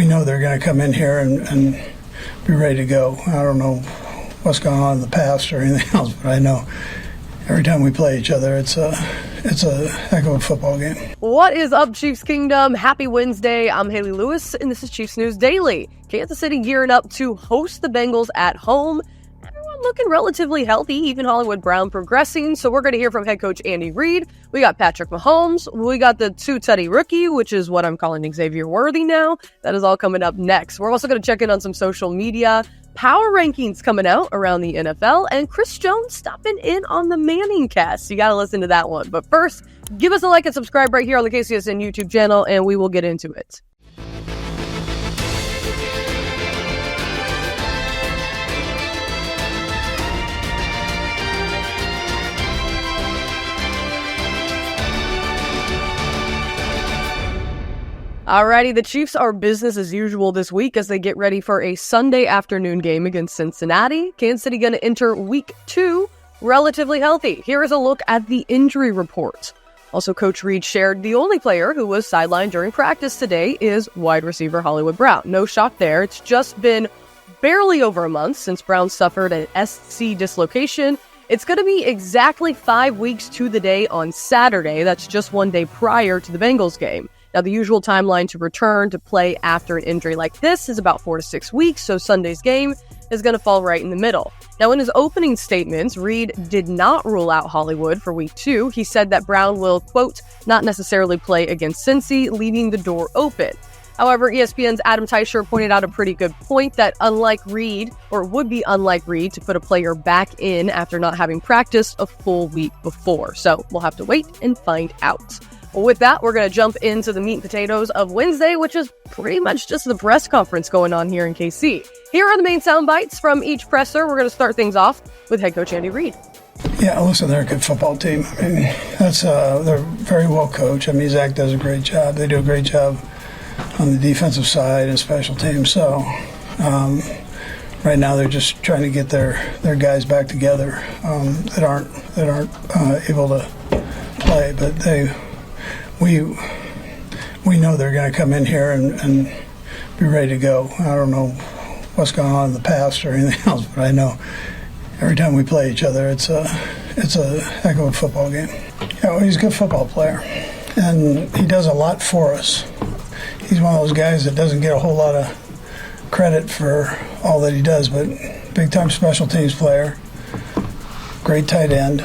we know they're going to come in here and be ready to go. I don't know what's gone on in the past or anything else, but I know every time we play each other, it's a heck of a football game. What is up, Chiefs Kingdom? Happy Wednesday. I'm Hayley Lewis, and this is Chiefs News Daily. Kansas City gearing up to host the Bengals at home. Everyone looking relatively healthy, even Hollywood Brown progressing. So we're going to hear from head coach Andy Reid. We got Patrick Mahomes. We got the two-tutty rookie, which is what I'm calling Xavier Worthy now. That is all coming up next. We're also going to check in on some social media, power rankings coming out around the NFL, and Chris Jones stopping in on the Manning cast. You got to listen to that one. But first, give us a like and subscribe right here on the KCSN YouTube channel, and we will get into it. Alrighty, the Chiefs are business as usual this week as they get ready for a Sunday afternoon game against Cincinnati. Kansas City going to enter week 2 relatively healthy. Here is a look at the injury report. Also, Coach Reid shared the only player who was sidelined during practice today is wide receiver Hollywood Brown. No shock there. It's just been barely over a month since Brown suffered an SC dislocation. It's going to be exactly 5 weeks to the day on Saturday. That's just one day prior to the Bengals game. Now, the usual timeline to return to play after an injury like this is about 4 to 6 weeks, so Sunday's game is going to fall right in the middle. Now, in his opening statements, Reid did not rule out Hollywood for week 2. He said that Brown will, quote, not necessarily play against Cincy, leaving the door open. However, ESPN's Adam Teicher pointed out a pretty good point that unlike Reid, or it would be unlike Reid to put a player back in after not having practiced a full week before. So we'll have to wait and find out. Well, with that, we're going to jump into the meat and potatoes of Wednesday, which is pretty much just the press conference going on here in KC. Here are the main sound bites from each presser. We're going to start things off with head coach Andy Reid. Yeah, listen, they're a good football team. I mean, they're very well coached. I mean, Zach does a great job. They do a great job on the defensive side and special teams. So right now they're just trying to get their guys back together that aren't able to play, but we know they're going to come in here and be ready to go. I don't know what's gone on in the past or anything else, but I know every time we play each other, it's a heck of a football game. Yeah, well, he's a good football player, and he does a lot for us. He's one of those guys that doesn't get a whole lot of credit for all that he does, but big-time special teams player, great tight end.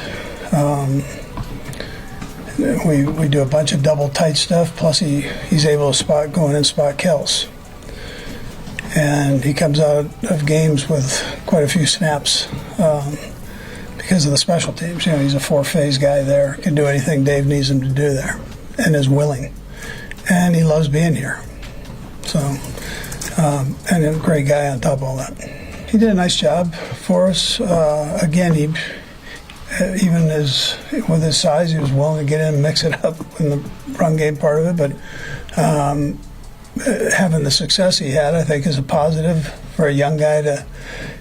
We do a bunch of double tight stuff, plus he's able to go in and spot Kels. And he comes out of games with quite a few snaps because of the special teams. You know, he's a 4-phase guy there, can do anything Dave needs him to do there, and is willing. And he loves being here. So, and a great guy on top of all that. He did a nice job for us. Again, even with his size, he was willing to get in and mix it up in the run game part of it. But having the success he had, I think, is a positive for a young guy to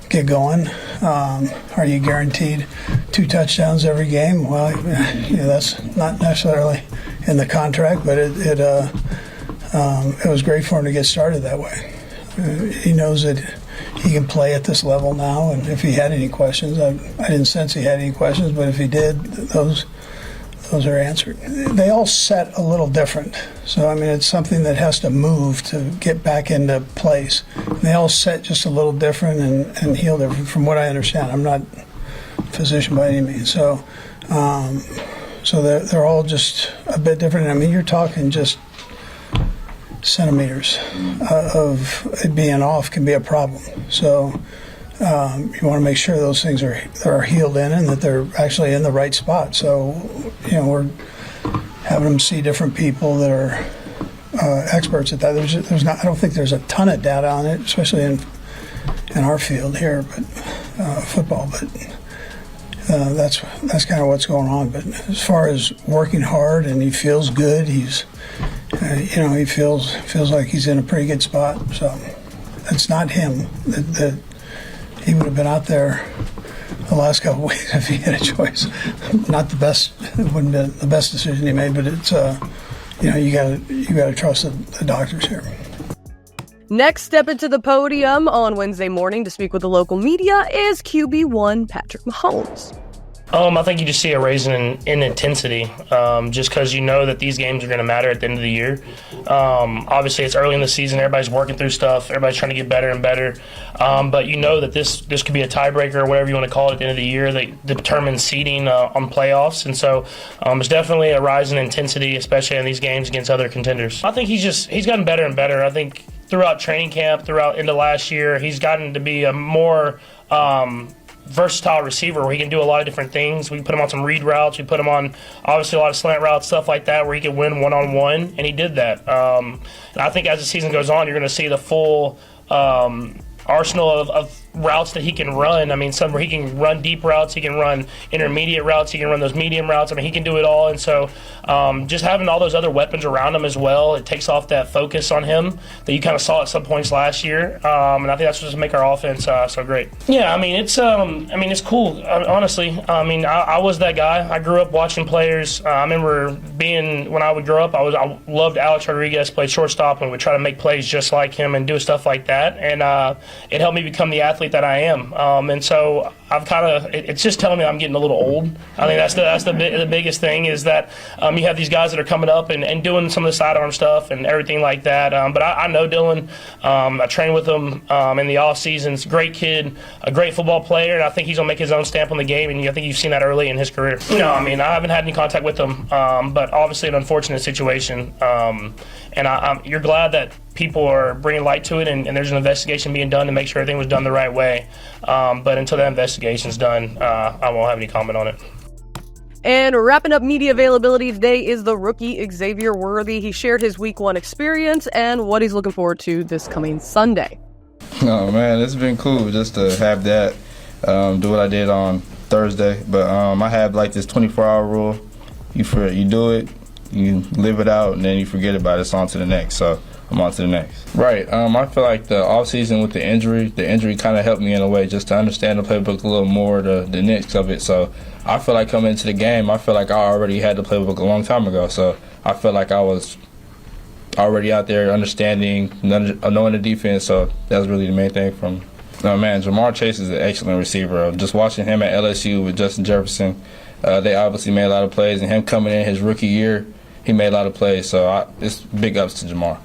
get going. Are you guaranteed 2 touchdowns every game? Well, that's not necessarily in the contract, but it was great for him to get started that way. He knows that he can play at this level now, and if he had any questions, I didn't sense he had any questions, but if he did, those are answered. They all set a little different, so I mean it's something that has to move to get back into place. They all set just a little different and heal different, from what I understand. I'm not a physician by any means, so they're all just a bit different. I mean, you're talking just centimeters of it being off can be a problem. So you want to make sure those things are healed in and that they're actually in the right spot. So we're having them see different people that are experts at that. There's not. I don't think there's a ton of data on it, especially in our field here, but football. But that's kind of what's going on. But as far as working hard and he feels good, he feels like he's in a pretty good spot. So it's not him that he would have been out there the last couple of weeks if he had a choice. Not the best. It wouldn't be the best decision he made, but it's you got to trust the doctors here. Next step into the podium on Wednesday morning to speak with the local media is QB1 Patrick Mahomes. I think you just see a raise in intensity, just because you know that these games are going to matter at the end of the year. Obviously, it's early in the season. Everybody's working through stuff. Everybody's trying to get better and better. But you know that this could be a tiebreaker or whatever you want to call it at the end of the year that determines seeding on playoffs. And so it's definitely a rise in intensity, especially in these games against other contenders. I think he's gotten better and better. I think throughout training camp, throughout into last year, he's gotten to be a more versatile receiver where he can do a lot of different things. We put him on some read routes. We put him on obviously a lot of slant routes, stuff like that, where he can win one-on-one, and he did that. And I think as the season goes on, you're going to see the full arsenal of routes that he can run. I mean, some where he can run deep routes, he can run intermediate routes, he can run those medium routes. I mean, he can do it all. And so just having all those other weapons around him as well, it takes off that focus on him that you kind of saw at some points last year. And I think that's what's make our offense so great. Yeah, I mean, it's cool. Honestly, I was that guy. I grew up watching players. I remember when I would grow up, I loved Alex Rodriguez, played shortstop, and would try to make plays just like him and do stuff like that. And it helped me become the athlete that I am. And so I've it's just telling me I'm getting a little old. I think that's the biggest thing is that you have these guys that are coming up and doing some of the sidearm stuff and everything like that. But I know Dylan. I train with him in the off seasons. Great kid, a great football player, and I think he's gonna make his own stamp on the game. And I think you've seen that early in his career. No, I mean I haven't had any contact with him, but obviously an unfortunate situation. And you're glad that people are bringing light to it, and there's an investigation being done to make sure everything was done the right way. But until that investigation's done, I won't have any comment on it. And wrapping up media availability today is the rookie Xavier Worthy. He shared his week 1 experience and what he's looking forward to this coming Sunday. Oh man, it's been cool just to have that, do what I did on Thursday. But I have like this 24-hour rule. You do it, you live it out, and then you forget about it. It's on to the next. So I'm on to the next. Right. I feel like the offseason with the injury kind of helped me in a way just to understand the playbook a little more, the nits of it. So I feel like coming into the game, I feel like I already had the playbook a long time ago. So I feel like I was already out there understanding, knowing the defense. So that's really the main thing from. No, man, Jamar Chase is an excellent receiver. Just watching him at LSU with Justin Jefferson, they obviously made a lot of plays. And him coming in his rookie year, he made a lot of plays. So it's big ups to Jamar.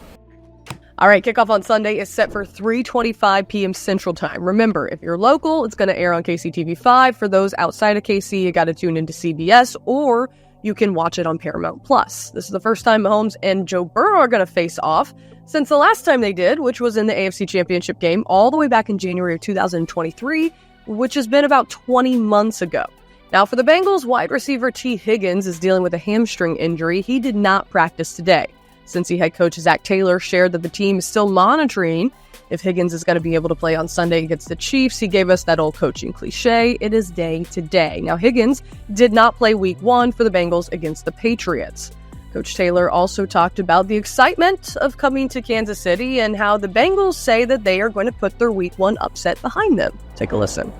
All right, kickoff on Sunday is set for 3:25 p.m. Central Time. Remember, if you're local, it's going to air on KCTV5. For those outside of KC, you got to tune into CBS, or you can watch it on Paramount+. This is the first time Mahomes and Joe Burrow are going to face off since the last time they did, which was in the AFC Championship game all the way back in January of 2023, which has been about 20 months ago. Now, for the Bengals, wide receiver T. Higgins is dealing with a hamstring injury. He did not practice today. Cincy head coach Zach Taylor shared that the team is still monitoring if Higgins is going to be able to play on Sunday against the Chiefs. He gave us that old coaching cliche, it is day to day. Now, Higgins did not play week 1 for the Bengals against the Patriots. Coach Taylor also talked about the excitement of coming to Kansas City and how the Bengals say that they are going to put their week 1 upset behind them. Take a listen.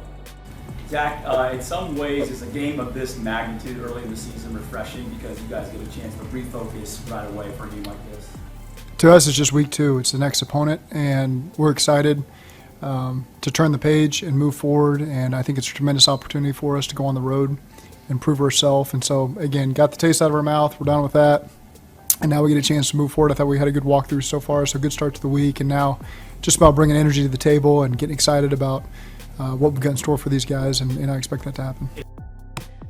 Zach, in some ways, is a game of this magnitude early in the season refreshing because you guys get a chance to refocus right away for a game like this? To us, it's just week 2. It's the next opponent, and we're excited to turn the page and move forward. And I think it's a tremendous opportunity for us to go on the road and prove ourselves. And so, again, got the taste out of our mouth. We're done with that. And now we get a chance to move forward. I thought we had a good walkthrough so far, so good start to the week. And now just about bringing energy to the table and getting excited about what we've got in store for these guys, and I expect that to happen.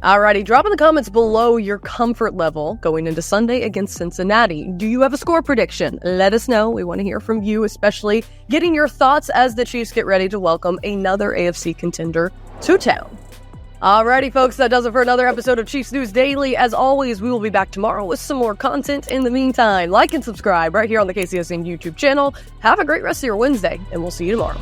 Alrighty, drop in the comments below your comfort level going into Sunday against Cincinnati. Do you have a score prediction? Let us know. We want to hear from you, especially getting your thoughts as the Chiefs get ready to welcome another AFC contender to town. Alrighty, folks, that does it for another episode of Chiefs News Daily. As always, we will be back tomorrow with some more content. In the meantime, like and subscribe right here on the KCSN YouTube channel. Have a great rest of your Wednesday, and we'll see you tomorrow.